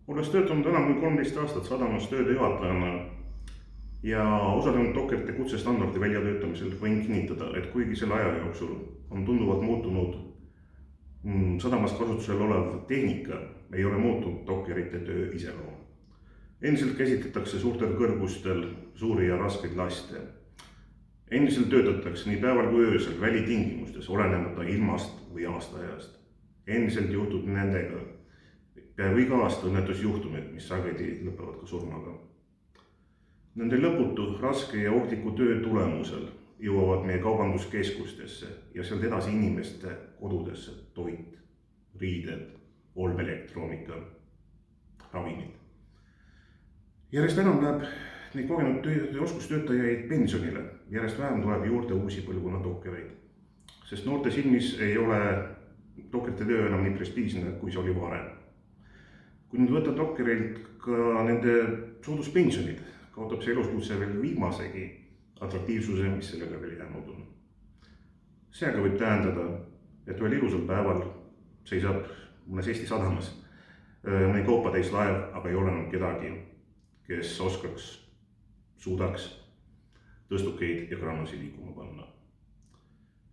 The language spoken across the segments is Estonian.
Olles töötanud enam kui 13 aastat sadamas töödejuhatajana ja osalenud dokkerite kutsestandardi väljatöötamisel, võin kinnitada, et kuigi selle aja jooksul on tunduvalt muutunud sadamas kasutusel olev tehnika, ei ole muutunud dokkerite töö iseloom. Endiselt käsitletakse suurtel kõrgustel suuri ja raskeid laste. Endiselt töötatakse nii päeval kui öösel välitingimustes, olenemata ilmast või aastaajast. Endiselt juhtub nendega peaaegu iga aasta õnnetusjuhtumid, mis sageli lõpevad ka surmaga. Nende lõputu, raske ja ohtliku töö tulemusel jõuavad meie kaubanduskeskustesse ja sealt edasi inimeste kodudesse toit, riided, olmeelektroonika, ravimid. Järjest enam läheb neid kogenud ja oskustöötajaid pensionile, järjest vähem tuleb juurde uusi põlvkonna dokkereid, sest noorte silmis ei ole dokkerite töö enam nii prestiižne, kui see oli varem. Kui nüüd võtta dokkereilt ka nende sooduspensionid, kaotab see eluskutse veel viimasegi atraktiivsuse, mis sellega veel jäänud on. See aga võib tähendada, et ühel ilusal päeval seisab mõnes Eesti sadamas mõni kaupatäis laev, aga ei ole enam kedagi, kes oskaks, suudaks tõstukeid ja kraanasid liikuma panna.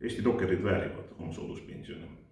Eesti dokkerid väärivad oma sooduspensione.